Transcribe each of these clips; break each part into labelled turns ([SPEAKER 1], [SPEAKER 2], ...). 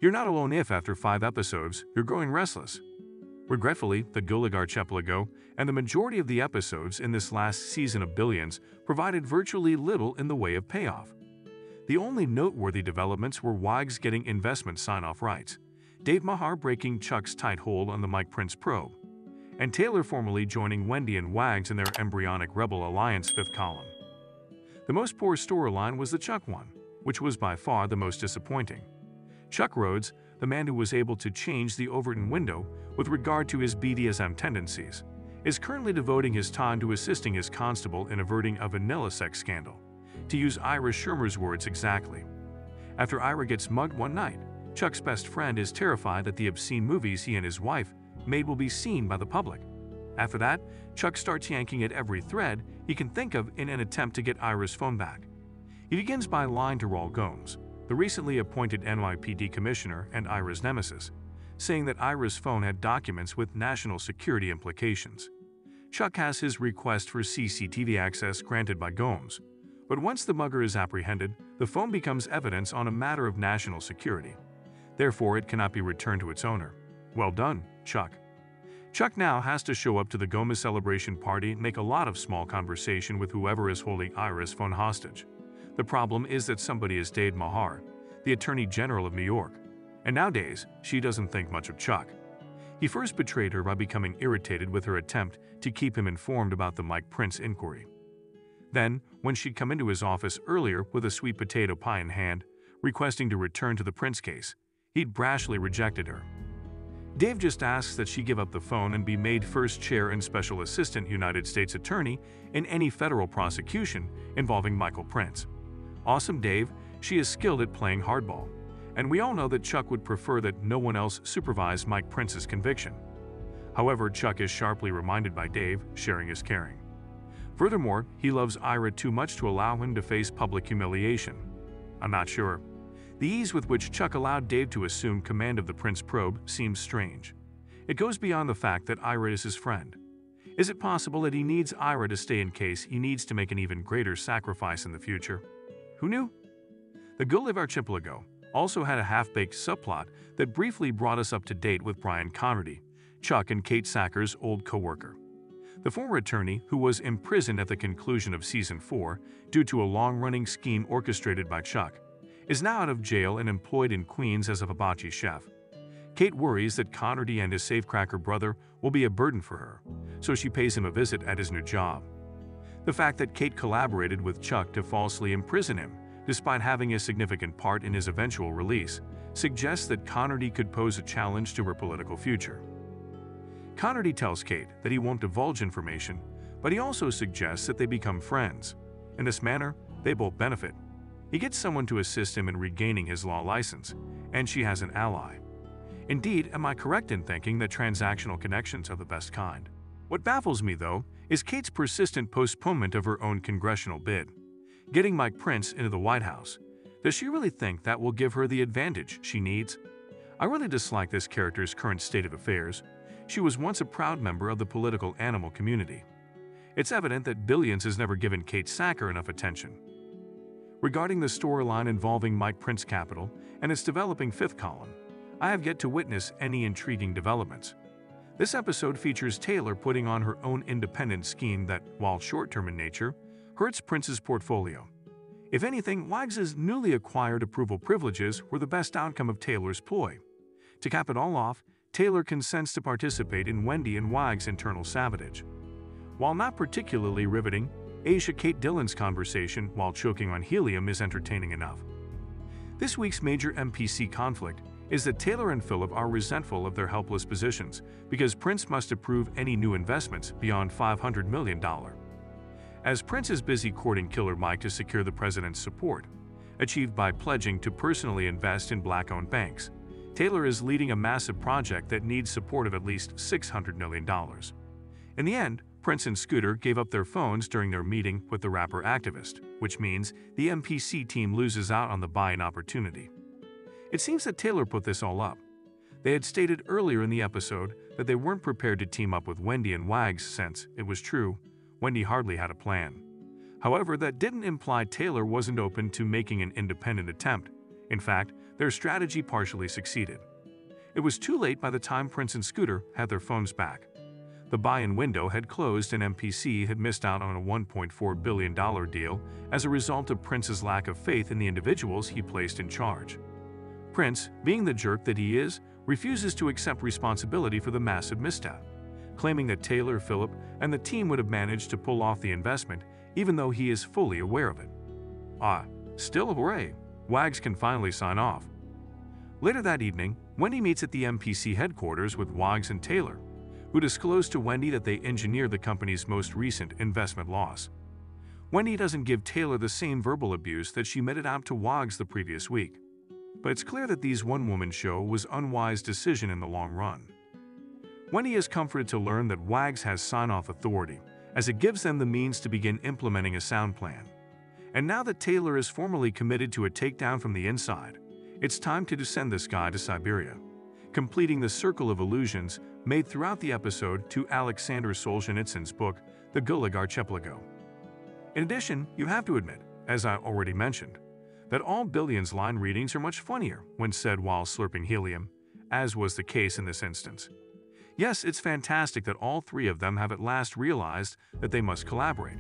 [SPEAKER 1] You're not alone if, after 5 episodes, you're growing restless. Regretfully, the Gulag Archipelago and the majority of the episodes in this last season of Billions provided virtually little in the way of payoff. The only noteworthy developments were Wags getting investment sign-off rights, Dave Mahar breaking Chuck's tight hold on the Mike Prince probe, and Taylor formally joining Wendy and Wags in their embryonic Rebel Alliance fifth column. The most poor storyline was the Chuck one, which was by far the most disappointing. Chuck Rhodes, the man who was able to change the Overton window with regard to his BDSM tendencies, is currently devoting his time to assisting his constable in averting a vanilla sex scandal, to use Ira Shermer's words exactly. After Ira gets mugged one night, Chuck's best friend is terrified that the obscene movies he and his wife made will be seen by the public. After that, Chuck starts yanking at every thread he can think of in an attempt to get Ira's phone back. He begins by lying to Raul Gomes, the recently appointed NYPD commissioner and Ira's nemesis, saying that Ira's phone had documents with national security implications. Chuck has his request for CCTV access granted by Gomes, but once the mugger is apprehended, the phone becomes evidence on a matter of national security. Therefore, it cannot be returned to its owner. Well done, Chuck. Chuck now has to show up to the Gomez celebration party and make a lot of small conversation with whoever is holding Ira's phone hostage. The problem is that somebody is Dave Mahar, the Attorney General of New York, and nowadays she doesn't think much of Chuck. He first betrayed her by becoming irritated with her attempt to keep him informed about the Mike Prince inquiry. Then, when she'd come into his office earlier with a sweet potato pie in hand, requesting to return to the Prince case, he'd brashly rejected her. Dave just asks that she give up the phone and be made first chair and special assistant United States Attorney in any federal prosecution involving Michael Prince. Awesome Dave, she is skilled at playing hardball, and we all know that Chuck would prefer that no one else supervise Mike Prince's conviction. However, Chuck is sharply reminded by Dave, sharing is caring. Furthermore, he loves Ira too much to allow him to face public humiliation. I'm not sure. The ease with which Chuck allowed Dave to assume command of the Prince probe seems strange. It goes beyond the fact that Ira is his friend. Is it possible that he needs Ira to stay in case he needs to make an even greater sacrifice in the future? Who knew? The Gulag Archipelago also had a half-baked subplot that briefly brought us up to date with Brian Conrady, Chuck and Kate Sacker's old co-worker. The former attorney, who was imprisoned at the conclusion of Season 4 due to a long-running scheme orchestrated by Chuck, is now out of jail and employed in Queens as a hibachi chef. Kate worries that Conrady and his safecracker brother will be a burden for her, so she pays him a visit at his new job. The fact that Kate collaborated with Chuck to falsely imprison him, despite having a significant part in his eventual release, suggests that Conrady could pose a challenge to her political future. Conrady tells Kate that he won't divulge information, but he also suggests that they become friends. In this manner, they both benefit. He gets someone to assist him in regaining his law license, and she has an ally. Indeed, am I correct in thinking that transactional connections are the best kind? What baffles me, though, is Kate's persistent postponement of her own congressional bid. Getting Mike Prince into the White House, does she really think that will give her the advantage she needs? I really dislike this character's current state of affairs. She was once a proud member of the political animal community. It's evident that Billions has never given Kate Sacker enough attention. Regarding the storyline involving Mike Prince Capital and its developing fifth column, I have yet to witness any intriguing developments. This episode features Taylor putting on her own independent scheme that, while short-term in nature, hurts Prince's portfolio. If anything, Wags' newly acquired approval privileges were the best outcome of Taylor's ploy. To cap it all off, Taylor consents to participate in Wendy and Wags' internal sabotage. While not particularly riveting, Aisha Kate Dillon's conversation while choking on helium is entertaining enough. This week's major MPC conflict is that Taylor and Philip are resentful of their helpless positions because Prince must approve any new investments beyond $500 million. As Prince is busy courting Killer Mike to secure the president's support, achieved by pledging to personally invest in black-owned banks, Taylor is leading a massive project that needs support of at least $600 million. In the end, Prince and Scooter gave up their phones during their meeting with the rapper activist, which means the MPC team loses out on the buy-in opportunity. It seems that Taylor put this all up. They had stated earlier in the episode that they weren't prepared to team up with Wendy and Wags since, it was true, Wendy hardly had a plan. However, that didn't imply Taylor wasn't open to making an independent attempt. In fact, Their strategy partially succeeded. It was too late by the time Prince and Scooter had their phones back. The buy-in window had closed and MPC had missed out on a $1.4 billion deal as a result of Prince's lack of faith in the individuals he placed in charge. Prince, being the jerk that he is, refuses to accept responsibility for the massive misstep, claiming that Taylor, Philip, and the team would have managed to pull off the investment even though he is fully aware of it. Still hooray! Wags can finally sign off. Later that evening, Wendy meets at the MPC headquarters with Wags and Taylor, who disclose to Wendy that they engineered the company's most recent investment loss. Wendy doesn't give Taylor the same verbal abuse that she meted out to Wags the previous week, but it's clear that these one-woman show was an unwise decision in the long run. Wendy is comforted to learn that Wags has sign-off authority, as it gives them the means to begin implementing a sound plan. And now that Taylor is formally committed to a takedown from the inside, it's time to send this guy to Siberia, completing the circle of illusions made throughout the episode to Alexander Solzhenitsyn's book, The Gulag Archipelago. In addition, you have to admit, as I already mentioned, that all Billions line readings are much funnier when said while slurping helium, as was the case in this instance. Yes, it's fantastic that all three of them have at last realized that they must collaborate,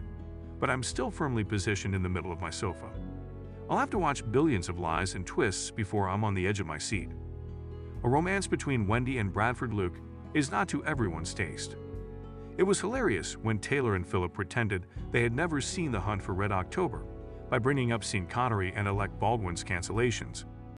[SPEAKER 1] but I'm still firmly positioned in the middle of my sofa. I'll have to watch billions of lies and twists before I'm on the edge of my seat. A romance between Wendy and Bradford Luke is not to everyone's taste. It was hilarious when Taylor and Philip pretended they had never seen The Hunt for Red October by bringing up Sean Connery and Alec Baldwin's cancellations.